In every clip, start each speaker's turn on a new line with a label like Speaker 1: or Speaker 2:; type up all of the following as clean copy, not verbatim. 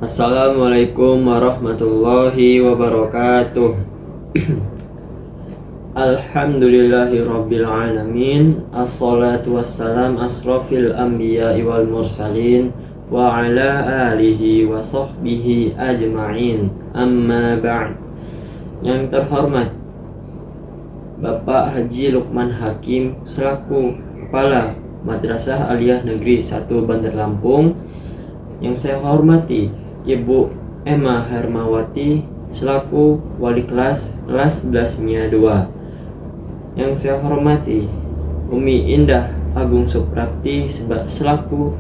Speaker 1: Assalamualaikum warahmatullahi wabarakatuh. Alhamdulillahi rabbil alamin. Assalatu wassalam asrafil anbiya'i wal mursalin wa ala alihi wa sahbihi ajma'in. Amma ba'd. Yang terhormat Bapak Haji Lukman Hakim selaku Kepala Madrasah Aliyah Negeri 1 Bandar Lampung. Yang saya hormati Ibu Emma Hermawati selaku Wali kelas 11 MIA 2. Yang saya hormati Umi Indah Agung Suprapti selaku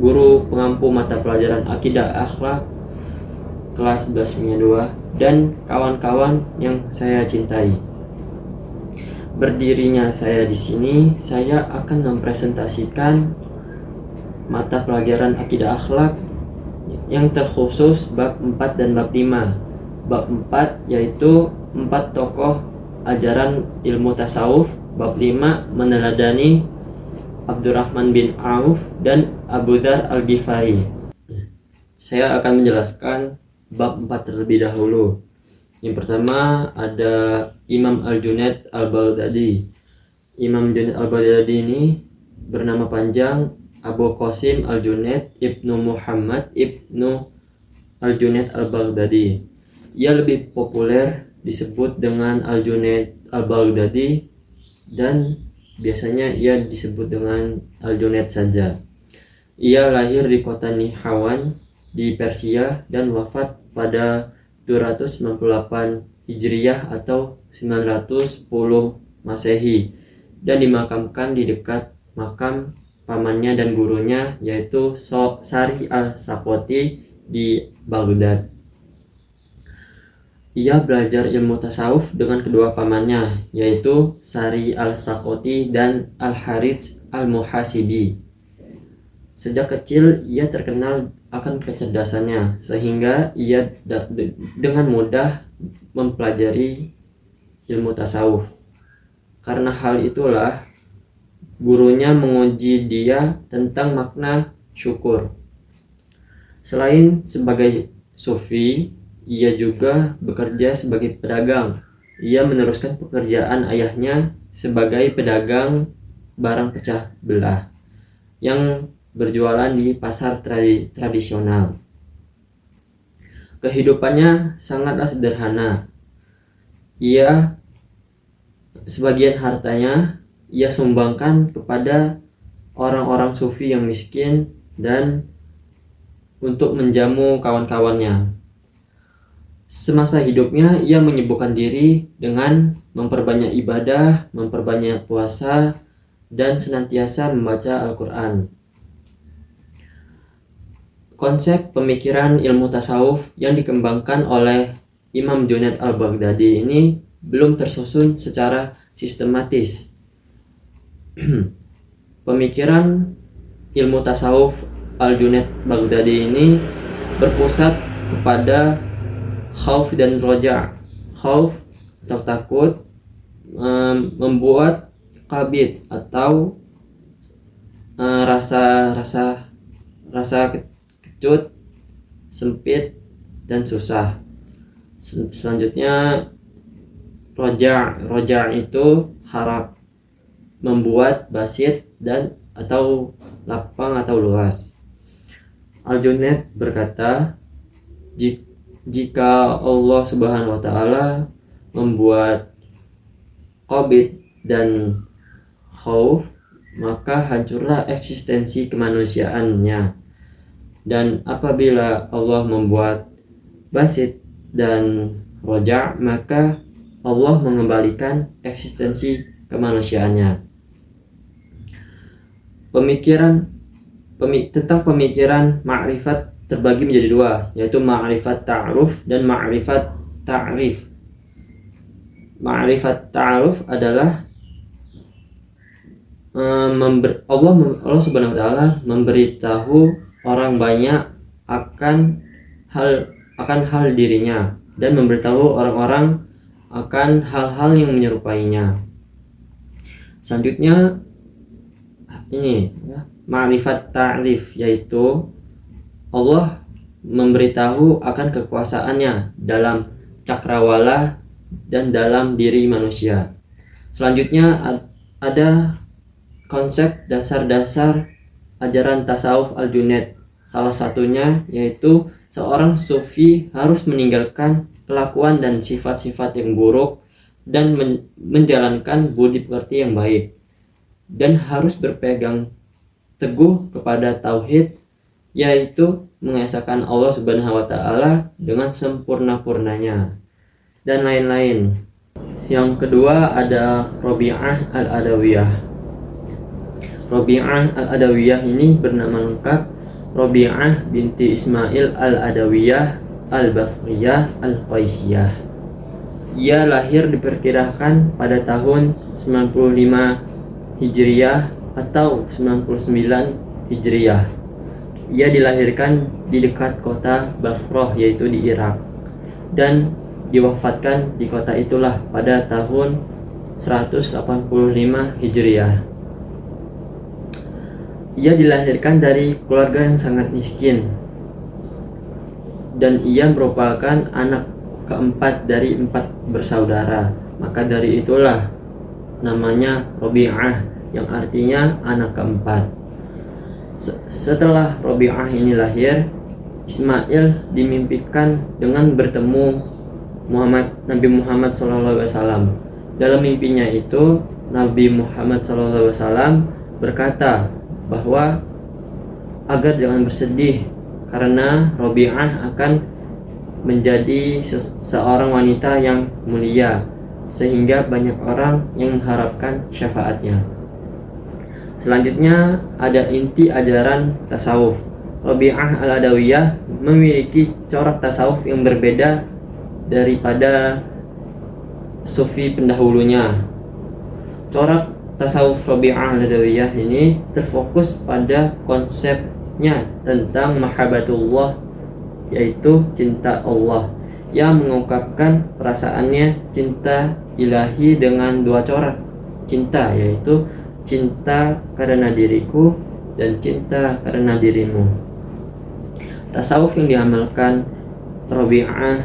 Speaker 1: Guru Pengampu Mata Pelajaran Akidah Akhlak kelas 11 MIA 2, dan kawan-kawan yang saya cintai. Berdirinya saya di sini, saya akan mempresentasikan mata pelajaran Akidah Akhlak yang terkhusus bab 4 dan bab 5. Bab 4 yaitu 4 tokoh ajaran ilmu tasawuf. Bab 5 meneladani Abdurrahman bin Auf dan Abu Dzar Al-Ghifari. Saya akan menjelaskan bab 4 terlebih dahulu. Yang pertama ada Imam Al-Junaid Al-Baghdadi. Imam Junaid Al-Baghdadi ini bernama panjang Abu Qasim Al-Junaid Ibnu Muhammad Ibnu Al-Junaid Al-Baghdadi. Ia lebih populer disebut dengan Al-Junaid Al-Baghdadi, dan biasanya ia disebut dengan Al-Junaid saja. Ia lahir di kota Nihawan di Persia dan wafat pada 298 Hijriyah atau 910 Masehi, dan dimakamkan di dekat makam pamannya dan gurunya yaitu Sari al-Saqoti di Baghdad. Ia belajar ilmu tasawuf dengan kedua pamannya yaitu Sari al-Saqoti dan Al-Harits al-Muhasibi. Sejak kecil ia terkenal akan kecerdasannya sehingga ia dengan mudah mempelajari ilmu tasawuf. Karena hal itulah gurunya menguji dia tentang makna syukur. Selain sebagai sufi, ia juga bekerja sebagai pedagang. Ia meneruskan pekerjaan ayahnya sebagai pedagang barang pecah belah yang berjualan di pasar tradisional. Kehidupannya sangatlah sederhana. Sebagian hartanya ia sumbangkan kepada orang-orang sufi yang miskin dan untuk menjamu kawan-kawannya. Semasa hidupnya ia menyibukkan diri dengan memperbanyak ibadah, memperbanyak puasa, dan senantiasa membaca Al-Quran. Konsep pemikiran ilmu tasawuf yang dikembangkan oleh Imam Junaid Al-Baghdadi ini belum tersusun secara sistematis. Pemikiran ilmu tasawuf Al-Junaid Baghdadi ini berpusat kepada khauf dan roja. Khauf atau takut, membuat kabit atau rasa kecut, sempit, dan susah. Selanjutnya roja itu harap, membuat basit dan atau lapang atau luas. Al-Junaid berkata, jika Allah Subhanahu wa taala membuat qabid dan khauf, maka hancurlah eksistensi kemanusiaannya. Dan apabila Allah membuat basit dan roja, maka Allah mengembalikan eksistensi kemanusiaannya. Tentang pemikiran ma'rifat terbagi menjadi dua, yaitu ma'rifat ta'aruf dan ma'rifat ta'rif. Ma'rifat ta'aruf adalah Allah Subhanahu wa taala memberitahu orang banyak akan hal dirinya dan memberitahu orang-orang akan hal-hal yang menyerupainya. Selanjutnya ini ma'rifat ta'rif, yaitu Allah memberitahu akan kekuasaannya dalam cakrawala dan dalam diri manusia. Selanjutnya ada konsep dasar-dasar ajaran tasawuf Al-Junaid. Salah satunya yaitu seorang sufi harus meninggalkan kelakuan dan sifat-sifat yang buruk dan menjalankan budi pekerti yang baik, dan harus berpegang teguh kepada tauhid, yaitu mengesahkan Allah Subhanahu wa taala dengan sempurna-purnanya, dan lain-lain. Yang kedua ada Rabi'ah Al-Adawiyah. Rabi'ah Al-Adawiyah ini bernama lengkap Rabi'ah binti Ismail Al-Adawiyah Al-Basriyah Al-Qaisiyah. Ia lahir diperkirakan pada tahun 95 Hijriyah atau 99 Hijriyah. Ia dilahirkan di dekat kota Basrah, yaitu di Irak, dan diwafatkan di kota itulah pada tahun 185 Hijriyah. Ia dilahirkan dari keluarga yang sangat miskin, dan ia merupakan anak keempat dari 4 bersaudara. Maka dari itulah namanya Rabi'ah, yang artinya anak keempat. Setelah Rabi'ah ini lahir, Ismail dimimpikan dengan bertemu Nabi Muhammad SAW. Dalam mimpinya itu, Nabi Muhammad SAW berkata bahwa agar jangan bersedih karena Rabi'ah akan menjadi seorang wanita yang mulia, sehingga banyak orang yang mengharapkan syafaatnya. Selanjutnya ada inti ajaran tasawuf. Rabi'ah Al-Adawiyah memiliki corak tasawuf yang berbeda daripada sufi pendahulunya. Corak tasawuf Rabi'ah Al-Adawiyah ini terfokus pada konsepnya tentang mahabbatullah, yaitu cinta Allah, yang mengungkapkan perasaannya cinta ilahi dengan 2 corak cinta, yaitu cinta karena diriku dan cinta karena dirimu. Tasawuf yang diamalkan Rabi'ah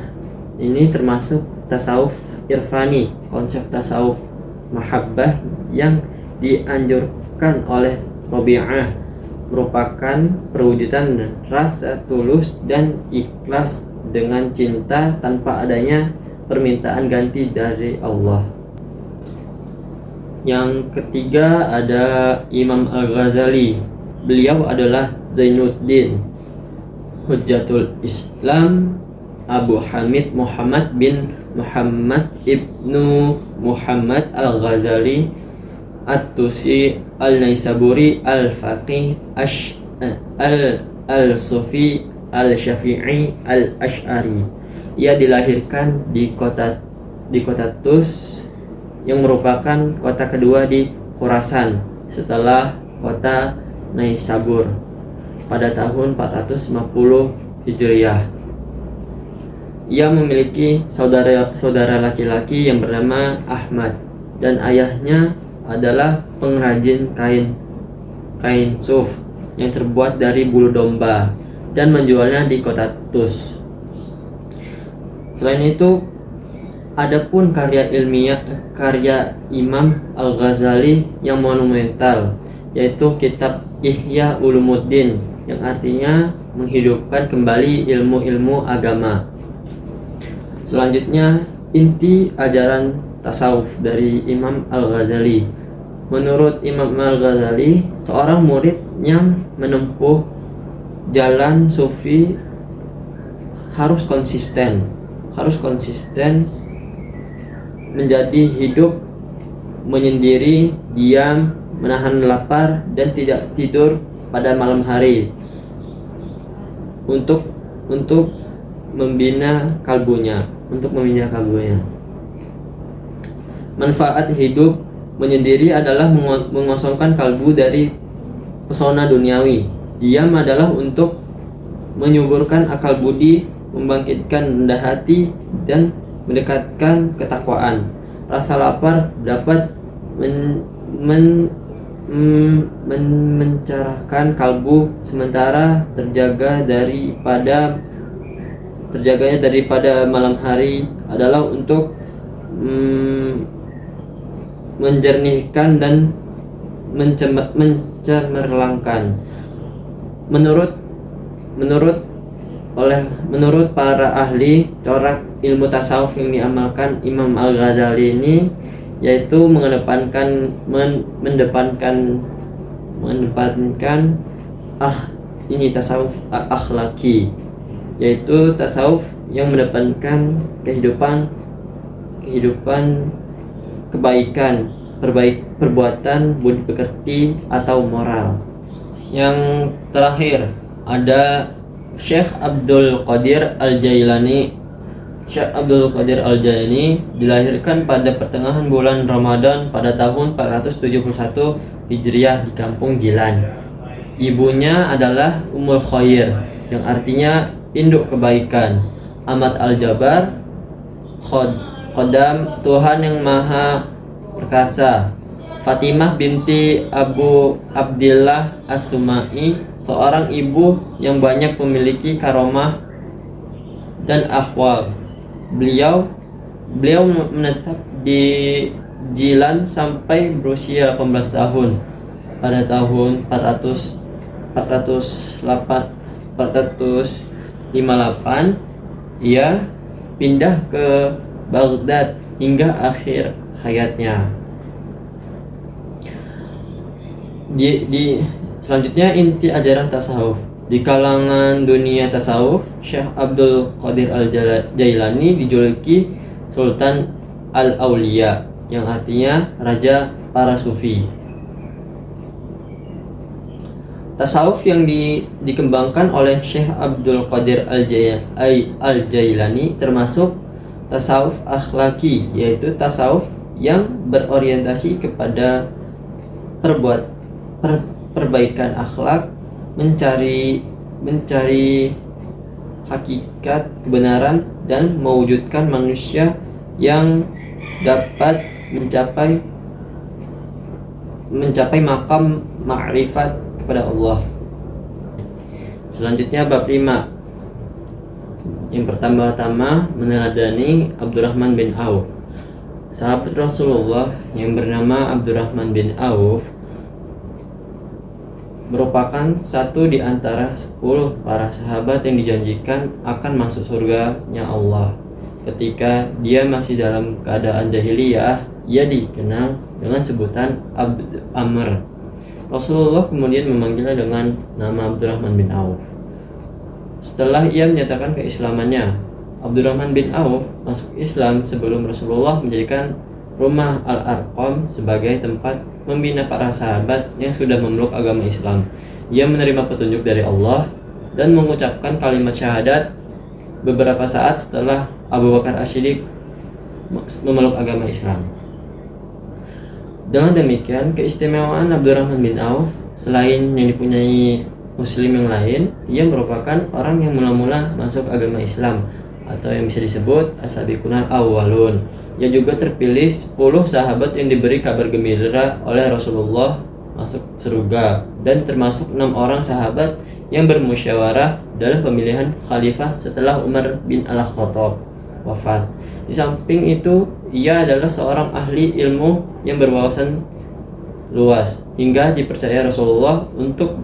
Speaker 1: ini termasuk tasawuf irfani. Konsep tasawuf mahabbah yang dianjurkan oleh Rabi'ah merupakan perwujudan rasa tulus dan ikhlas dengan cinta tanpa adanya permintaan ganti dari Allah. Yang ketiga ada Imam Al-Ghazali. Beliau adalah Zainuddin Hujjatul Islam Abu Hamid Muhammad bin Muhammad ibnu Muhammad Al-Ghazali At-Tusi Al-Naisaburi Al-Faqih Al-Sufi Al-Syafi'i Al-Ash'ari. Ia dilahirkan di kota Tus, yang merupakan kota kedua di Khurasan setelah kota Naisabur, pada tahun 450 Hijriyah. Ia memiliki saudara laki-laki yang bernama Ahmad, dan ayahnya adalah pengrajin kain suf yang terbuat dari bulu domba dan menjualnya di kota Tus. Selain itu, adapun karya Imam Al-Ghazali yang monumental, yaitu kitab Ihya Ulumuddin, yang artinya menghidupkan kembali ilmu-ilmu agama. Selanjutnya, inti ajaran tasawuf dari Imam Al-Ghazali. Menurut Imam Al-Ghazali, seorang murid yang menempuh jalan sufi harus konsisten menjadi hidup menyendiri, diam, menahan lapar, dan tidak tidur pada malam hari untuk membina kalbunya. Manfaat hidup menyendiri adalah mengosongkan kalbu dari pesona duniawi. Diam adalah untuk menyuburkan akal budi, membangkitkan rendah hati, dan mendekatkan ketakwaan. Rasa lapar dapat mencerahkan kalbu, sementara terjaga daripada terjaganya daripada malam hari adalah untuk menjernihkan dan mencemerlangkan. Menurut para ahli corak ilmu tasawuf yang diamalkan Imam Al-Ghazali ini, yaitu mengedepankan ini tasawuf akhlaki, yaitu tasawuf yang mengedepankan kehidupan kebaikan, perbuatan budi pekerti atau moral. Yang terakhir ada Syekh Abdul Qadir Al-Jailani. Syekh Abdul Qadir Al-Jailani dilahirkan pada pertengahan bulan Ramadan pada tahun 471 Hijriah di Kampung Jilan. Ibunya adalah Ummul Khair, yang artinya induk kebaikan. Amat Al-Jabbar, Qadam, Tuhan yang Maha Perkasa. Fatimah binti Abu Abdillah As-Sumai, seorang ibu yang banyak memiliki karomah dan ahwal. Beliau menetap di Jilan sampai berusia 18 tahun. Pada tahun 458 ia pindah ke Baghdad hingga akhir hayatnya. Selanjutnya inti ajaran tasawuf. Di kalangan dunia tasawuf, Syekh Abdul Qadir Al-Jailani dijuluki Sultan Al-Auliya, yang artinya raja para sufi. Tasawuf yang dikembangkan oleh Syekh Abdul Qadir Al-Jailani termasuk tasawuf akhlaki, yaitu tasawuf yang berorientasi kepada perbaikan akhlak, mencari hakikat kebenaran, dan mewujudkan manusia yang dapat mencapai makam ma'rifat kepada Allah. Selanjutnya bab 5. Yang pertama-tama meneladani Abdurrahman bin Auf. Sahabat Rasulullah yang bernama Abdurrahman bin Auf merupakan satu di antara 10 para sahabat yang dijanjikan akan masuk surganya Allah. Ketika dia masih dalam keadaan jahiliyah, ia dikenal dengan sebutan Abd Amr. Rasulullah kemudian memanggilnya dengan nama Abdurrahman bin Auf. Setelah ia menyatakan keislamannya, Abdurrahman bin Auf masuk Islam sebelum Rasulullah menjadikan rumah Al-Arqam sebagai tempat membina para sahabat yang sudah memeluk agama Islam. Ia menerima petunjuk dari Allah dan mengucapkan kalimat syahadat beberapa saat setelah Abu Bakar As-Siddiq memeluk agama Islam. Dengan demikian, keistimewaan Abdurrahman bin Auf selain yang dipunyai muslim yang lain, ia merupakan orang yang mula-mula masuk agama Islam atau yang bisa disebut as-sabiqunal awwalun. Ia juga terpilih 10 sahabat yang diberi kabar gembira oleh Rasulullah masuk surga, dan termasuk 6 orang sahabat yang bermusyawarah dalam pemilihan khalifah setelah Umar bin Al-Khattab wafat. Di samping itu, ia adalah seorang ahli ilmu yang berwawasan luas hingga dipercaya Rasulullah untuk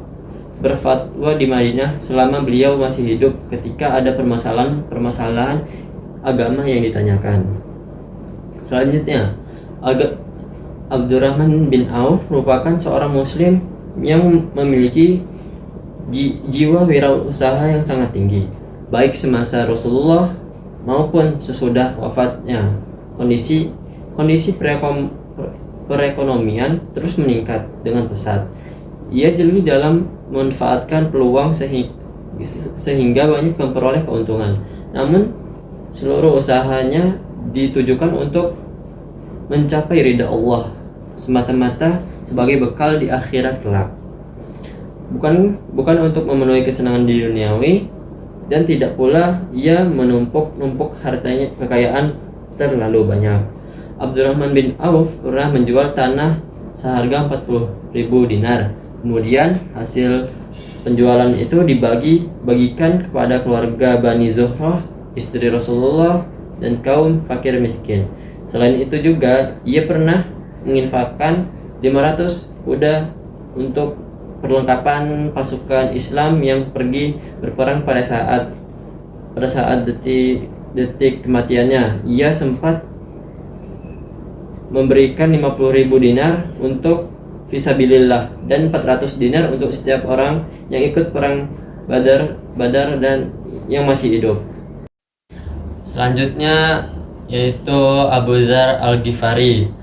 Speaker 1: berfatwa di Madinah selama beliau masih hidup ketika ada permasalahan agama yang ditanyakan. Selanjutnya, Abdurrahman bin Auf merupakan seorang muslim yang memiliki jiwa wirausaha yang sangat tinggi, baik semasa Rasulullah maupun sesudah wafatnya. Kondisi perekonomian terus meningkat dengan pesat. Ia jeli dalam memanfaatkan peluang sehingga banyak memperoleh keuntungan. Namun seluruh usahanya ditujukan untuk mencapai ridha Allah semata-mata sebagai bekal di akhirat kelak. Bukan untuk memenuhi kesenangan di duniawi, dan tidak pula ia menumpuk hartanya, kekayaan terlalu banyak. Abdurrahman bin Auf pernah menjual tanah seharga 40.000 dinar. Kemudian hasil penjualan itu dibagikan kepada keluarga Bani Zuhrah istri Rasulullah, dan kaum fakir miskin. Selain itu juga ia pernah menginfakkan 500 kuda untuk perlengkapan pasukan Islam yang pergi berperang pada saat detik kematiannya. Ia sempat memberikan 50.000 dinar untuk fisabilillah dan 400 dinar untuk setiap orang yang ikut perang Badar dan yang masih hidup. Selanjutnya yaitu Abu Dzar Al-Ghifari.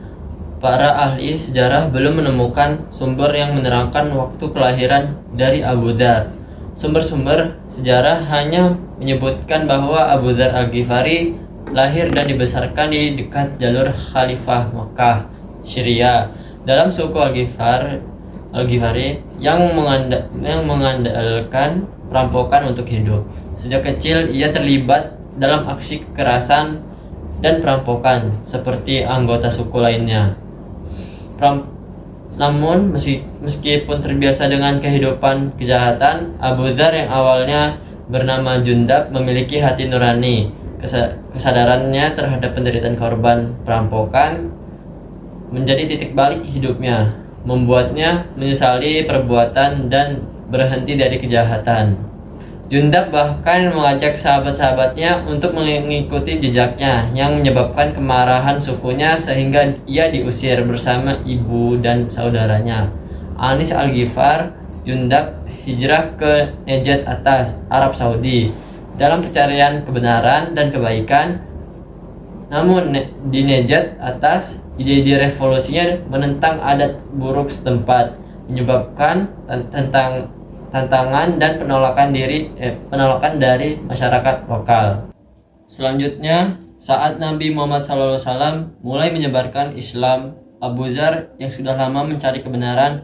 Speaker 1: Para ahli sejarah belum menemukan sumber yang menerangkan waktu kelahiran dari Abu Dzar. Sumber-sumber sejarah hanya menyebutkan bahwa Abu Dzar Al-Ghifari lahir dan dibesarkan di dekat jalur Khalifah Makkah, Syria, dalam suku Al-Ghifari yang mengandalkan perampokan untuk hidup. Sejak kecil ia terlibat dalam aksi kekerasan dan perampokan seperti anggota suku lainnya. Namun meskipun terbiasa dengan kehidupan kejahatan, Abu Dzar yang awalnya bernama Jundab memiliki hati nurani. Kesadarannya terhadap penderitaan korban perampokan menjadi titik balik hidupnya, membuatnya menyesali perbuatan dan berhenti dari kejahatan. Jundab bahkan mengajak sahabat-sahabatnya untuk mengikuti jejaknya, yang menyebabkan kemarahan sukunya sehingga ia diusir bersama ibu dan saudaranya. Anis Al-Ghifar, Jundab hijrah ke Najd Atas, Arab Saudi, dalam pencarian kebenaran dan kebaikan. Namun di Najd Atas, ide-ide revolusinya menentang adat buruk setempat, menyebabkan tantangan dan penolakan dari masyarakat lokal. Selanjutnya, saat Nabi Muhammad SAW mulai menyebarkan Islam, Abu Dzar yang sudah lama mencari kebenaran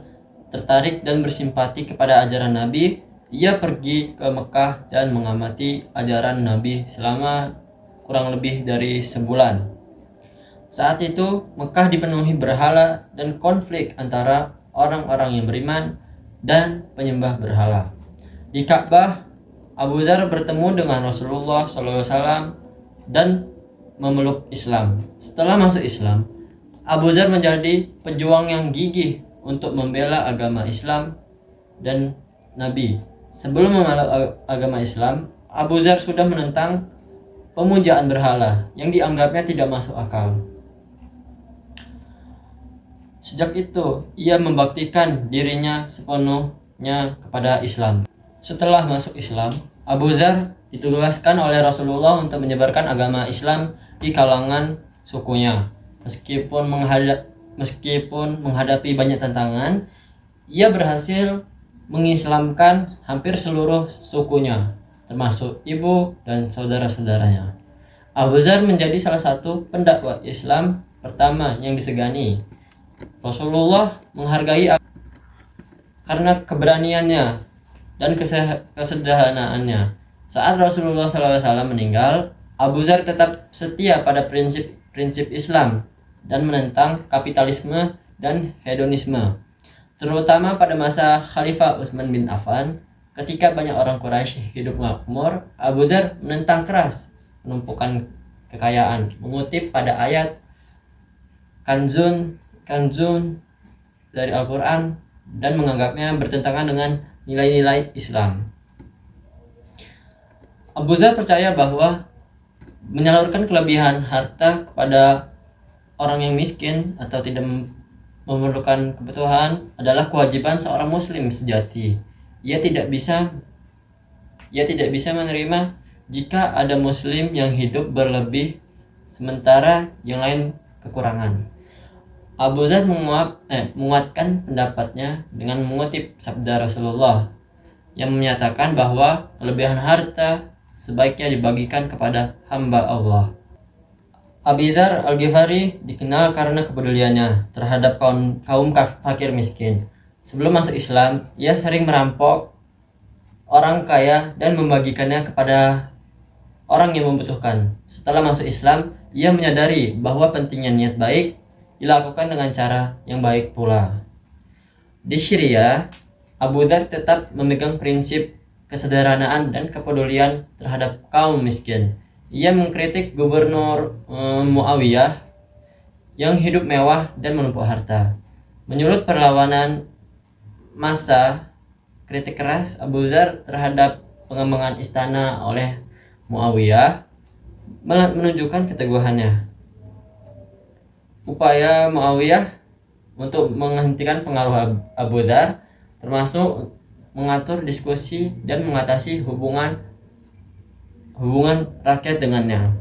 Speaker 1: tertarik dan bersimpati kepada ajaran Nabi. Ia pergi ke Mekah dan mengamati ajaran Nabi selama kurang lebih dari sebulan. Saat itu, Mekah dipenuhi berhala dan konflik antara orang-orang yang beriman dan penyembah berhala. Di Ka'bah, Abu Dzar bertemu dengan Rasulullah SAW dan memeluk Islam. Setelah masuk Islam, Abu Dzar menjadi pejuang yang gigih untuk membela agama Islam dan Nabi. Sebelum memeluk agama Islam, Abu Dzar sudah menentang pemujaan berhala yang dianggapnya tidak masuk akal. Sejak itu, ia membaktikan dirinya sepenuhnya kepada Islam. Setelah masuk Islam, Abu Dzar ditugaskan oleh Rasulullah untuk menyebarkan agama Islam di kalangan sukunya. Meskipun menghadapi banyak tantangan, ia berhasil mengislamkan hampir seluruh sukunya, termasuk ibu dan saudara-saudaranya. Abu Dzar menjadi salah satu pendakwah Islam pertama yang disegani. Rasulullah menghargai karena keberaniannya dan kesederhanaannya. Saat Rasulullah SAW meninggal, Abu Dzar tetap setia pada prinsip Islam dan menentang kapitalisme dan hedonisme, terutama pada masa Khalifah Utsman bin Affan. Ketika banyak orang Quraisy hidup makmur, Abu Dzar menentang keras penumpukan kekayaan, mengutip pada ayat kanzun dari Al-Quran dan menganggapnya bertentangan dengan nilai-nilai Islam. Abu Dzar percaya bahwa menyalurkan kelebihan harta kepada orang yang miskin atau tidak memerlukan kebutuhan adalah kewajiban seorang muslim sejati. Ia tidak bisa menerima jika ada muslim yang hidup berlebih sementara yang lain kekurangan. Abu Dzar menguatkan pendapatnya dengan mengutip sabda Rasulullah yang menyatakan bahwa kelebihan harta sebaiknya dibagikan kepada hamba Allah. Abu Dzar Al-Ghifari dikenal karena kepeduliannya terhadap kaum fakir miskin. Sebelum masuk Islam, ia sering merampok orang kaya dan membagikannya kepada orang yang membutuhkan. Setelah masuk Islam, ia menyadari bahwa pentingnya niat baik dilakukan dengan cara yang baik pula. Di Syria, Abu Dzar tetap memegang prinsip kesederhanaan dan kepedulian terhadap kaum miskin. Ia mengkritik gubernur Muawiyah yang hidup mewah dan menumpuk harta. Menyulut perlawanan massa, kritik keras Abu Dzar terhadap pengembangan istana oleh Muawiyah menunjukkan keteguhannya. Upaya Muawiyah untuk menghentikan pengaruh Abu Dzar termasuk mengatur diskusi dan mengatasi hubungan rakyat dengannya.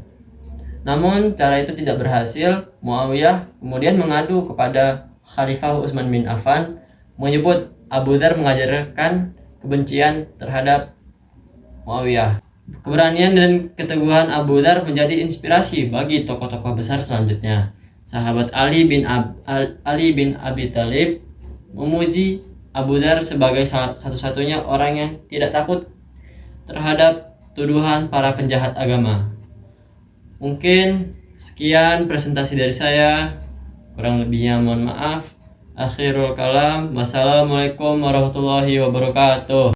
Speaker 1: Namun cara itu tidak berhasil. Muawiyah kemudian mengadu kepada Khalifah Utsman bin Affan, menyebut Abu Dzar mengajarkan kebencian terhadap Muawiyah. Keberanian dan keteguhan Abu Dzar menjadi inspirasi bagi tokoh-tokoh besar selanjutnya. Sahabat Ali bin Abi Thalib memuji Abu Dzar sebagai satu-satunya orang yang tidak takut terhadap tuduhan para penjahat agama. Mungkin sekian presentasi dari saya, kurang lebihnya mohon maaf. Akhirul kalam, wassalamualaikum warahmatullahi wabarakatuh.